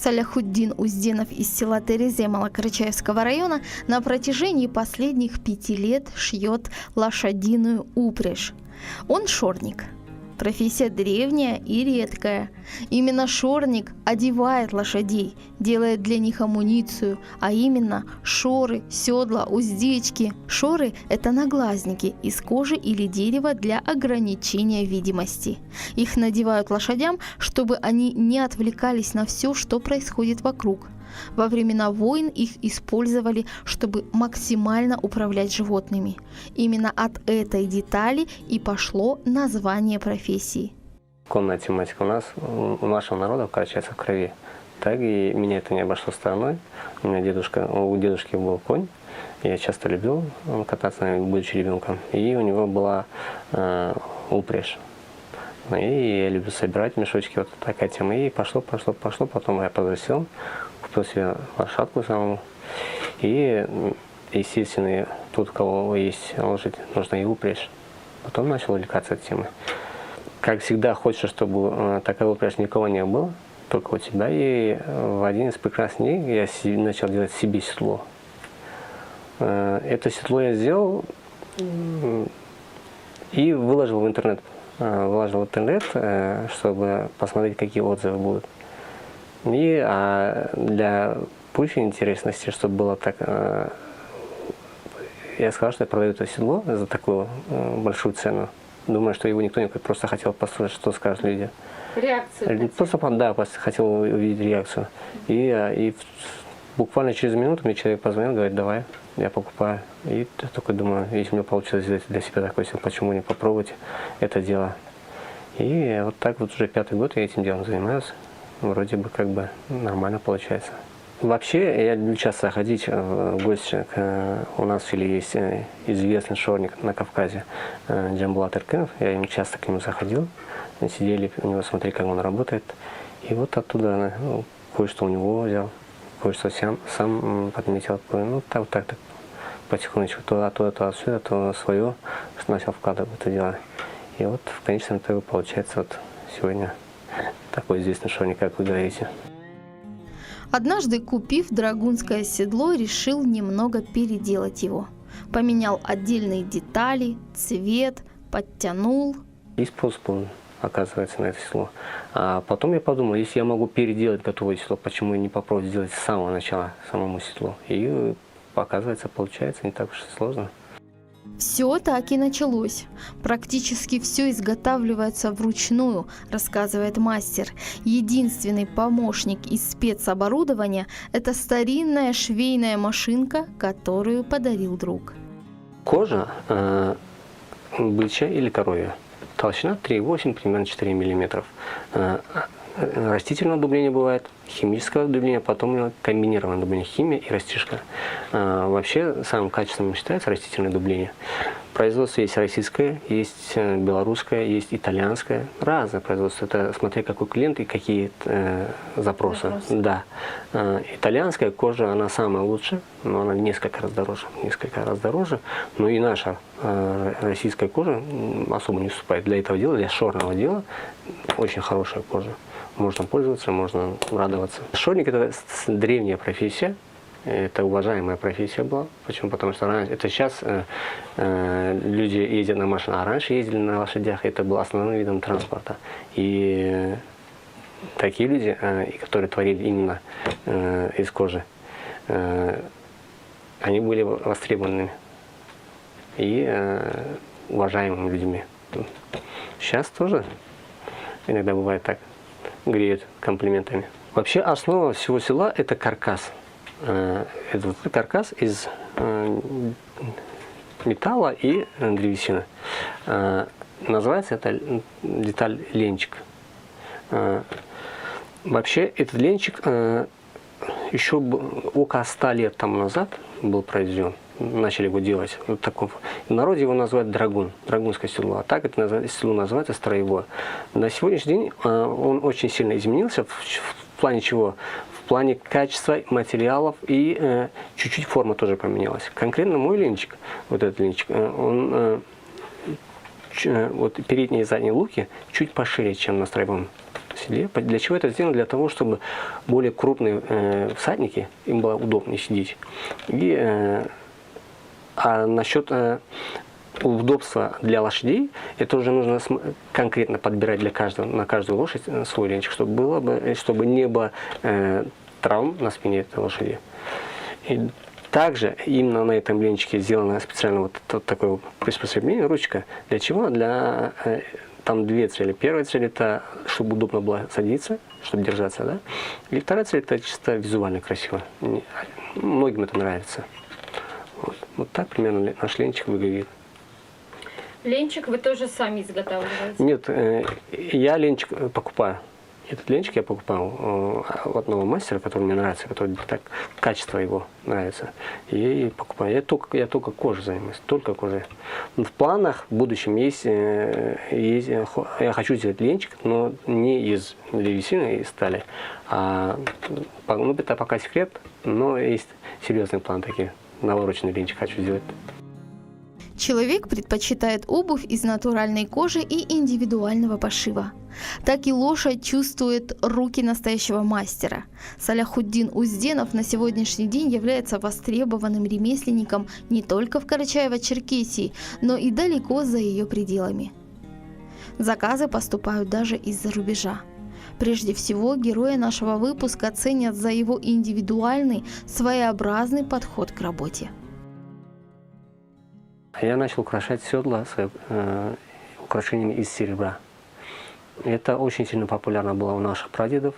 Саляхуддин Уздинов из села Тереземала Карачаевского района на протяжении последних 5 лет шьет лошадиную упряжь. Он шорник. Профессия древняя и редкая. Именно шорник одевает лошадей, делает для них амуницию, а именно шоры, седла, уздечки. Шоры – это наглазники из кожи или дерева для ограничения видимости. Их надевают лошадям, чтобы они не отвлекались на все, что происходит вокруг. Во времена войн их использовали, чтобы максимально управлять животными. Именно от этой детали и пошло название профессии. Конная тематика у нашего народа качается в крови. Так и меня это не обошло стороной. У дедушки был конь. Я часто любил кататься на нем, будучи ребенком. И у него была упряжь. И я люблю собирать мешочки, вот такая тема. И пошло. Потом я повзрослел, купил себе лошадку самому. И, естественно, тут, у кого есть лошадь, нужна и упряжь. Потом начал увлекаться этой темой. Как всегда, хочется, чтобы такая упряжь никого не было, только у тебя. И в один из прекрасных дней я начал делать себе седло. Это седло я сделал и выложил в интернет. Чтобы посмотреть, какие отзывы будут. И для пущей интересности, чтобы было так, я сказал, что я продаю это седло за такую большую цену. Думаю, что его никто не купит, просто хотел послушать, что скажут люди. Реакцию? Просто хотел увидеть реакцию. И буквально через минуту мне человек позвонил, говорит, давай, я покупаю. И я такой думаю, если у меня получилось сделать для себя такой, почему не попробовать это дело. И вот так вот уже 5-й год я этим делом занимаюсь. Вроде бы как бы нормально получается. Вообще я люблю часто ходить в гости. У нас в селе есть известный шорник на Кавказе Джамбулат Эркенов. Я им часто к нему заходил. Сидели у него, смотрели, как он работает. И вот оттуда кое-что у него взял. Кое-что сам подметил. Ну, так потихонечку, то оттуда, то отсюда, то свое, что начал вкладывать в это дело. И вот в конечном итоге получается вот сегодня такой известный шорник, как вы говорите. Однажды, купив драгунское седло, решил немного переделать его. Поменял отдельные детали, цвет, подтянул. Есть способ, оказывается, на это седло. А потом я подумал, если я могу переделать готовое седло, почему не попробовать сделать с самого начала самому седло? И оказывается, получается не так уж и сложно. Все так и началось. Практически все изготавливается вручную, рассказывает мастер. Единственный помощник из спецоборудования – это старинная швейная машинка, которую подарил друг. Кожа бычья или коровья. Толщина 3,8, примерно 4 мм. Растительное дубление бывает, химическое дубление, потом комбинированное дубление, химия и растишка. Вообще самым качественным считается растительное дубление. Производство есть российское, есть белорусское, есть итальянское. Разное производство. Это смотря какой клиент и какие запросы. Да. Итальянская кожа, она самая лучшая, но она несколько раз дороже. Но и наша российская кожа особо не уступает для этого дела, для шорного дела. Очень хорошая кожа. Можно пользоваться, можно радоваться. Шорник – это древняя профессия, это уважаемая профессия была. Почему? Потому что это сейчас люди ездят на машинах, а раньше ездили на лошадях, это был основным видом транспорта. И такие люди, которые творили именно из кожи, они были востребованными и уважаемыми людьми. Сейчас тоже иногда бывает так. Греют комплиментами. Вообще основа всего седла – это каркас. Это каркас из металла и древесины. Называется это деталь ленчик. Вообще этот ленчик еще около 100 лет тому назад был произведен. Начали его делать. Вот таком. В народе его называют драгун, драгунское седло. А так это седло называется строевое. На сегодняшний день он очень сильно изменился. В плане чего? В плане качества материалов и чуть-чуть форма тоже поменялась. Конкретно мой ленчик, вот этот ленчик, он вот передние и задние луки чуть пошире, чем на строевом. седле. Для чего это сделано? Для того, чтобы более крупные всадники, им было удобнее сидеть. А насчет удобства для лошадей, это уже нужно конкретно подбирать на каждую лошадь свой ленчик, чтобы не было травм на спине этой лошади. И также именно на этом ленчике сделано специально вот такое приспособление, ручка. Для чего? Там две цели. Первая цель это, чтобы удобно было садиться, чтобы держаться, да? И вторая цель это чисто визуально красиво. Многим это нравится. Вот так примерно наш ленчик выглядит. Ленчик вы тоже сами изготавливаете? Нет, я ленчик покупаю. Этот ленчик я покупал у одного мастера, который мне нравится, который так качество его нравится. И покупаю. Я только кожей занимаюсь, только кожей. В планах в будущем есть, я хочу сделать ленчик, но не из древесины и стали. Это пока секрет, но есть серьезные планы такие. Навороченный ленчик хочу сделать. Человек предпочитает обувь из натуральной кожи и индивидуального пошива. Так и лошадь чувствует руки настоящего мастера. Саляхуддин Узденов на сегодняшний день является востребованным ремесленником не только в Карачаево-Черкесии, но и далеко за ее пределами. Заказы поступают даже из-за рубежа. Прежде всего, героя нашего выпуска ценят за его индивидуальный, своеобразный подход к работе. Я начал украшать седла украшениями из серебра. Это очень сильно популярно было у наших прадедов.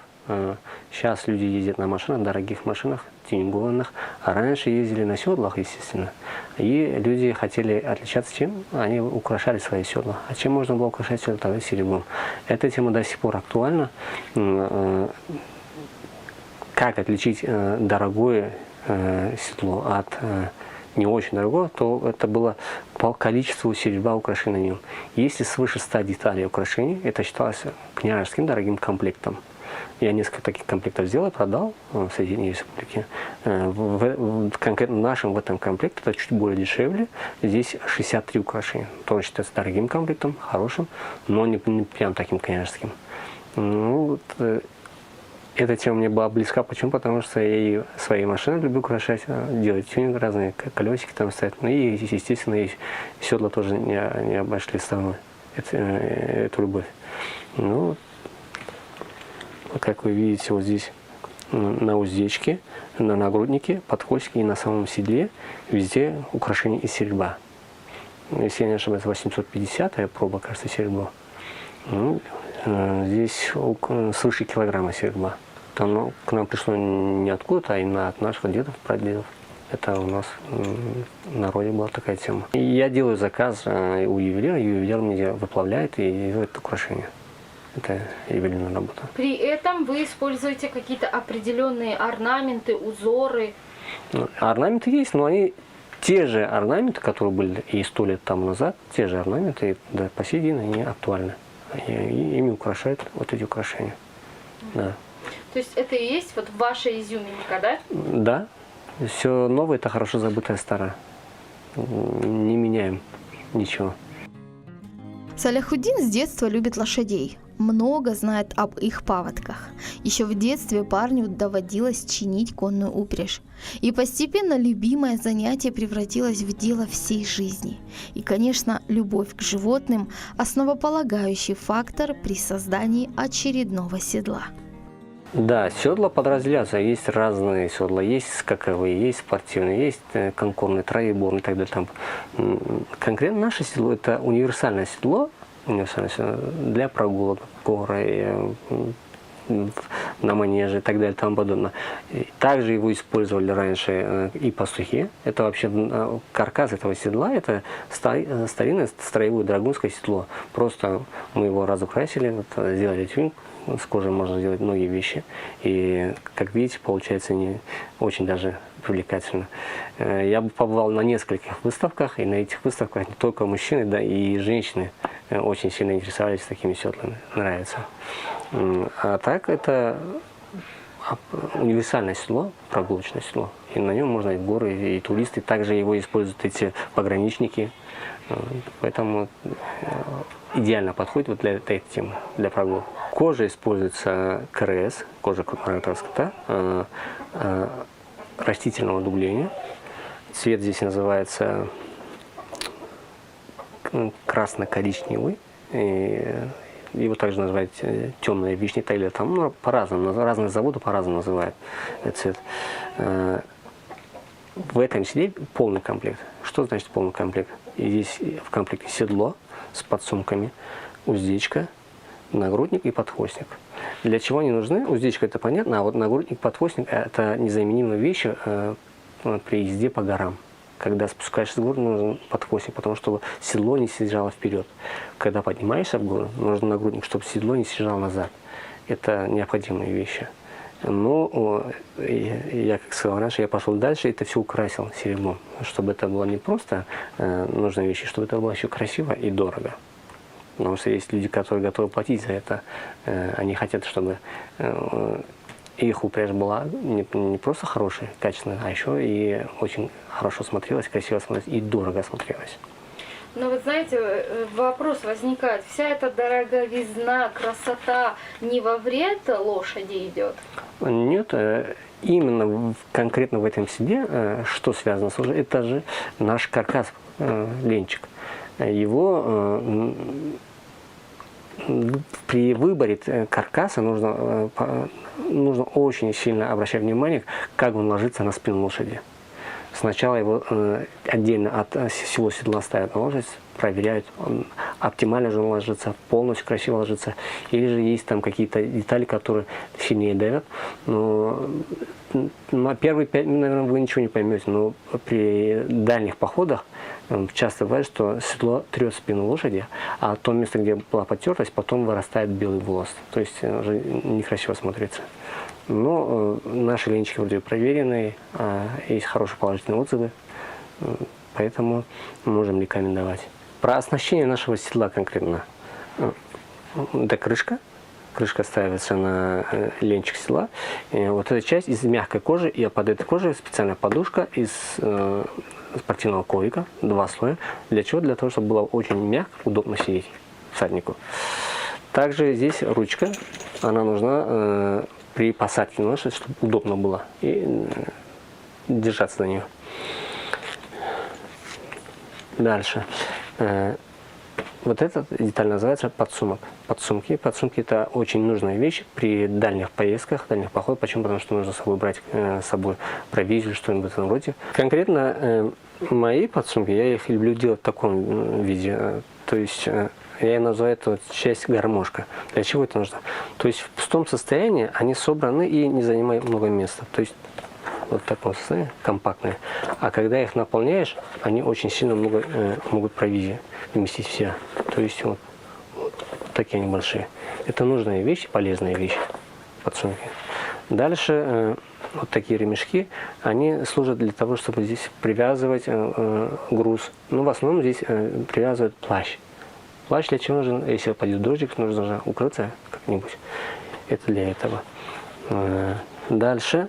Сейчас люди ездят на машинах, дорогих машинах, тюнингованных. А раньше ездили на седлах, естественно. И люди хотели отличаться чем? Они украшали свои седла. А чем можно было украшать седла? Тогда серебром. Эта тема до сих пор актуальна. Как отличить дорогое седло от не очень дорого, то это было по количеству серебра украшений на нем. Если свыше 100 деталей украшений, это считалось княжеским дорогим комплектом. Я несколько таких комплектов сделал, продал в Соединенной Республике. Конкретно нашим в этом комплекте это чуть более дешевле. Здесь 63 украшения. То считается дорогим комплектом, хорошим, но не прям таким княжеским. Эта тема мне была близка. Почему? Потому что я и свои машины люблю украшать, делать тюнинг, разные колесики там стоят. Ну и, естественно, и седла тоже не обошли стороной эту любовь. Ну, как вы видите, вот здесь на уздечке, на нагруднике, подхвостике и на самом седле везде украшения из серебра. Если я не ошибаюсь, 850-я проба, кажется, серебро. Ну, здесь свыше килограмма серебра. Оно к нам пришло не откуда-то, а именно от наших дедов, прадедов. Это у нас в народе была такая тема. И я делаю заказ у ювелира, ювелир мне выплавляет и делает украшения. Это ювелирная работа. При этом вы используете какие-то определенные орнаменты, узоры? Орнаменты есть, но они те же орнаменты, которые были и 100 лет тому назад, те же орнаменты, да, по сей день они актуальны. И ими украшают вот эти украшения. Да. То есть это и есть вот ваша изюминка, да? Да. Все новое – это хорошо забытое старое. Не меняем ничего. Саляхуддин с детства любит лошадей. Много знает об их поводках. Еще в детстве парню доводилось чинить конную упряжь. И постепенно любимое занятие превратилось в дело всей жизни. И, конечно, любовь к животным – основополагающий фактор при создании очередного седла. Да, седла подразделяются. Есть разные седла. Есть скаковые, есть спортивные, есть конкорные, троеборные и так далее. Там, конкретно наше седло – это универсальное седло для прогулок в горы, на манеже и так далее, тому подобное. Также его использовали раньше и пастухи. Это вообще каркас этого седла, это старинное строевое драгунское седло. Просто мы его разукрасили, сделали тюнинг. С кожей можно сделать многие вещи. И, как видите, получается не очень даже привлекательно. Я побывал на нескольких выставках, и на этих выставках не только мужчины, да и женщины очень сильно интересовались такими седлами. Нравится. А так это универсальное седло, прогулочное седло. И на нем можно и в горы, и туристы. Также его используют эти пограничники. Поэтому идеально подходит вот для этой темы, для прогулок. Кожа используется КРС, кожа крупнорогатого скота, растительного дубления. Цвет здесь называется красно-коричневый. Его также называют темная вишня, или там, ну, по-разному, разные заводы по-разному называют этот цвет. В этом седле полный комплект. Что значит полный комплект? И здесь в комплекте седло с подсумками, уздечка, нагрудник и подхвостник. Для чего они нужны? Уздечка — это понятно, а вот нагрудник, подхвостник — это незаменимые вещи при езде по горам. Когда спускаешься с гор, нужен подхвостник, потому что седло не съезжало вперед. Когда поднимаешься в гору, нужен нагрудник, чтобы седло не съезжало назад. Это необходимые вещи. Но я, как сказал раньше, я пошел дальше, это все украсил серебром, чтобы это было не просто нужные вещи, чтобы это было еще красиво и дорого. Потому что есть люди, которые готовы платить за это. Они хотят, чтобы их упряжь была не просто хорошая, качественная, а еще и очень хорошо смотрелась, красиво смотрелась и дорого смотрелась. Но вы знаете, вопрос возникает, вся эта дороговизна, красота не во вред лошади идет? Нет, именно конкретно в этом седле, что связано с лошадью, это же наш каркас, ленчик. Его при выборе каркаса нужно очень сильно обращать внимание, как он ложится на спину лошади. Сначала его отдельно от всего седла ставят на лошадь, проверяют, он оптимально же он ложится, полностью красиво ложится. Или же есть там какие-то детали, которые сильнее давят. Но на первые 5 минут, наверное, вы ничего не поймете. Но при дальних походах часто бывает, что седло трет спину лошади, а то место, где была потертость, потом вырастает белый волос. То есть уже некрасиво смотрится. Но наши ленчики вроде проверенные, есть хорошие положительные отзывы, поэтому можем рекомендовать. Про оснащение нашего седла конкретно. Это крышка. Крышка ставится на ленчик седла. И вот эта часть из мягкой кожи, и под этой кожей специальная подушка из спортивного коврика, 2 слоя. Для чего? Для того, чтобы было очень мягко, удобно сидеть всаднику. Также здесь ручка, она нужна при посадке на лошадь, чтобы удобно было и держаться на нее. Дальше. Вот эта деталь называется подсумок. Подсумки это очень нужная вещь при дальних поездках, дальних походах. Почему? Потому что нужно с собой брать с собой провизию, что-нибудь в этом роде. Конкретно мои подсумки, я их люблю делать в таком виде. То есть я называю эту часть гармошка. Для чего это нужно? То есть в пустом состоянии они собраны и не занимают много места. То есть вот в таком состоянии, компактные. А когда их наполняешь, они очень сильно много могут провизии вместить все. То есть вот такие они большие. Это нужная вещь, полезная вещь, подсумки. Дальше вот такие ремешки, они служат для того, чтобы здесь привязывать груз. Ну, в основном здесь привязывают плащ. Плащ для чего нужен? Если пойдет дождик, нужно же укрыться как-нибудь. Это для этого. Дальше.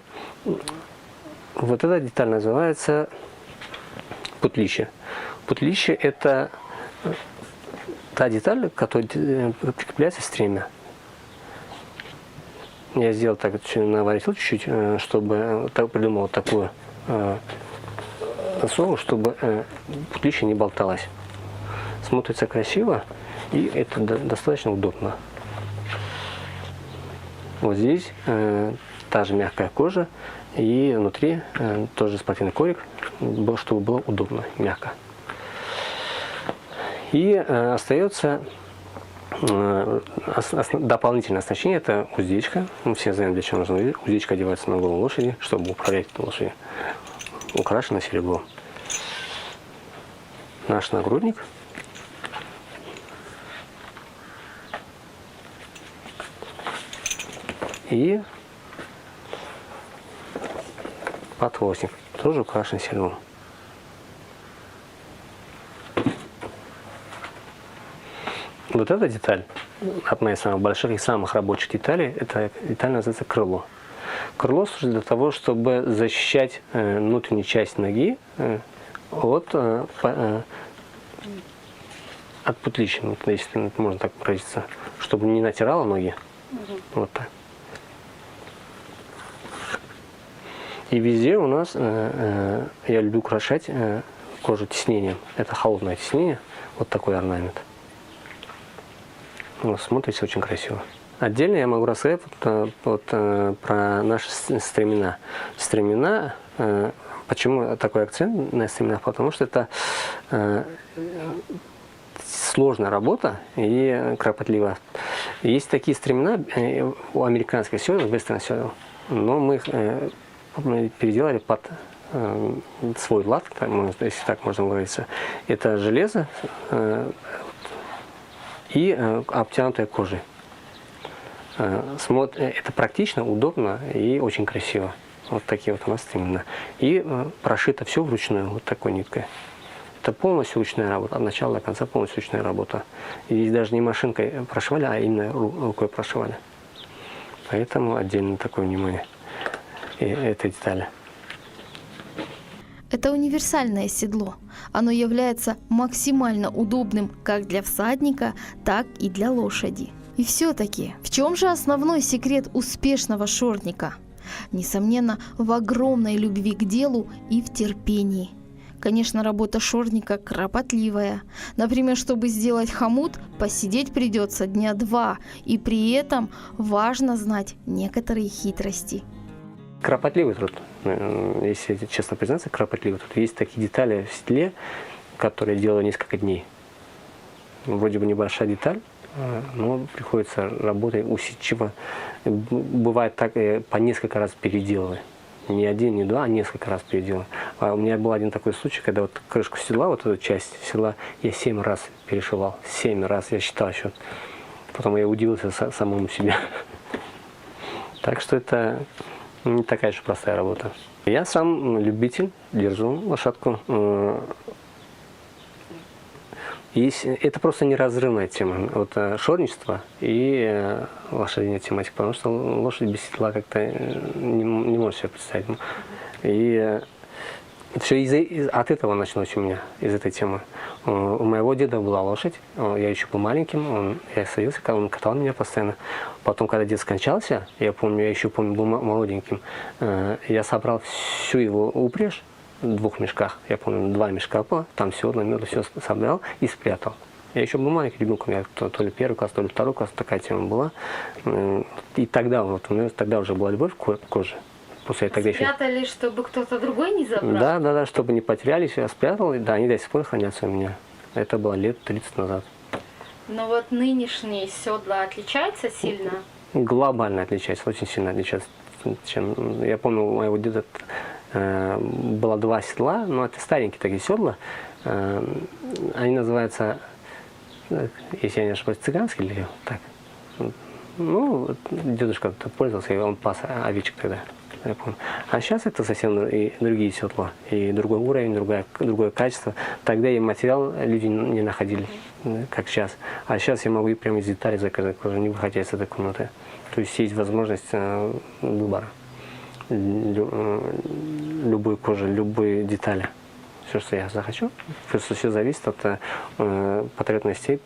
Вот эта деталь называется путлище. Путлище – это та деталь, которая прикрепляется в стремя. Я сделал так, наварил чуть-чуть, чтобы придумал такую основу, чтобы путлище не болталось. Смотрится красиво, и это достаточно удобно. Вот здесь та же мягкая кожа, и внутри тоже спортивный коврик, чтобы было удобно, мягко. И остается дополнительное оснащение, это уздечка. Мы все знаем, для чего нужна уздечка. Одевается на голову лошади, чтобы управлять этой лошадью. Украшена серебром. Наш нагрудник. И подхвостник, тоже украшен серебром. Вот эта деталь, одна из самых больших и самых рабочих деталей, эта деталь называется крыло. Крыло служит для того, чтобы защищать внутреннюю часть ноги от путлища, если можно так выразиться, чтобы не натирало ноги, Вот так. И везде у нас, я люблю украшать кожу тиснением. Это холодное тиснение, вот такой орнамент. Вот, смотрится очень красиво. Отдельно я могу рассказать про наши стремена. Стремена, почему такой акцент на стременах? Потому что это сложная работа и кропотливая. Есть такие стремена у американских седел, western седел, но мы их переделали под свой лад, если так можно говорить. Это железо и обтянутая кожей. Это практично, удобно и очень красиво. Вот такие вот у нас стремена. И прошито все вручную, вот такой ниткой. Это полностью ручная работа, от начала до конца полностью ручная работа. И даже не машинкой прошивали, а именно рукой прошивали. Поэтому отдельно такое внимание этой детали. Это универсальное седло. Оно является максимально удобным как для всадника, так и для лошади. И все-таки, в чем же основной секрет успешного шорника? Несомненно, в огромной любви к делу и в терпении. Конечно, работа шорника кропотливая. Например, чтобы сделать хомут, посидеть придется дня 2, и при этом важно знать некоторые хитрости. Кропотливый труд, если честно признаться, кропотливый труд. Есть такие детали в седле, которые я делаю несколько дней. Вроде бы небольшая деталь, но приходится работать усидчиво. Бывает так, по несколько раз переделываю. Не один, не два, а несколько раз переделываю. У меня был один такой случай, когда вот крышку седла, вот эту часть седла, я 7 раз перешивал. 7 раз, я считал счет. Потом я удивился самому себе. Так что это не такая же простая работа. Я сам любитель, держу лошадку. Это просто неразрывная тема. Вот шорничество и лошадиная тематика. Потому что лошадь без седла как-то не может себе представить. И все от этого началось у меня, из этой темы. У моего деда была лошадь, я еще был маленьким, я садился, он катал меня постоянно. Потом, когда дед скончался, я еще помню, был молоденьким, я собрал всю его упряжь в 2 мешках. Я помню, 2 мешка было, там седла, меда, все собрал и спрятал. Я еще был маленьким ребенком, я то ли 1 класс, то ли 2 класс, такая тема была. И тогда, у меня тогда уже была любовь к коже. Спрятали, чтобы кто-то другой не забрал? Да, чтобы не потерялись, я спрятал, да, они до сих пор хранятся у меня. Это было лет 30 назад. Но вот нынешние седла отличаются сильно? Глобально отличаются, очень сильно отличаются. Я помню, у моего деда было 2 седла, но это старенькие такие седла. Они называются, если я не ошибаюсь, цыганские или так. Ну, дедушка пользовался, и он пас овечек тогда. Я помню. А сейчас это совсем и другие седла, и другой уровень, другое качество. Тогда и материал люди не находили, как сейчас. А сейчас я могу прямо из деталей заказать, уже не выходя из этой комнаты. То есть есть возможность выбора любой кожи, любой детали. Все, что я захочу, просто все зависит от потребностей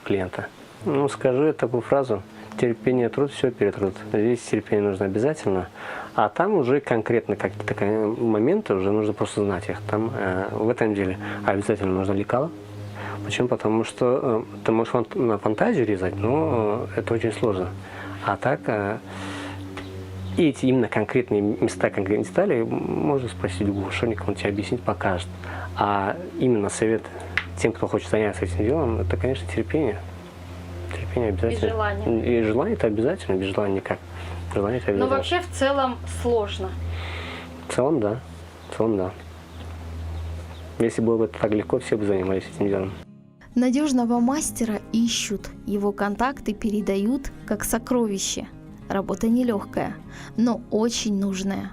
клиента. Ну, скажу такую фразу: терпение, труд, все перетрут. Здесь терпение нужно обязательно, а там уже конкретно какие-то моменты уже нужно просто знать их. Там в этом деле обязательно нужно лекало. Почему? Потому что ты можешь на фантазию резать, но это очень сложно. А так и эти именно конкретные места, конкретные детали можно спросить любого шорника, он тебе объяснит, покажет. А именно совет тем, кто хочет заняться этим делом, это, конечно, терпение. Терпение обязательно. И желание. И желание это обязательно, без желания никак. Желание это обязательно. Но вообще в целом сложно. В целом, да. В целом, да. Если было бы это так легко, все бы занимались этим делом. Надежного мастера ищут, его контакты передают как сокровище. Работа нелегкая, но очень нужная.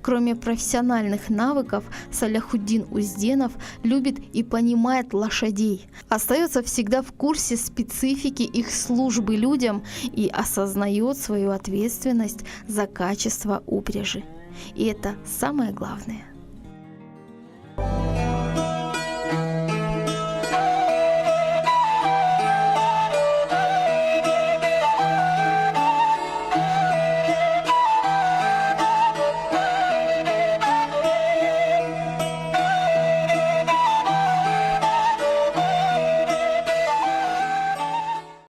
Кроме профессиональных навыков, Саляхуддин Узденов любит и понимает лошадей. Остается всегда в курсе специфики их службы людям и осознает свою ответственность за качество упряжи. И это самое главное.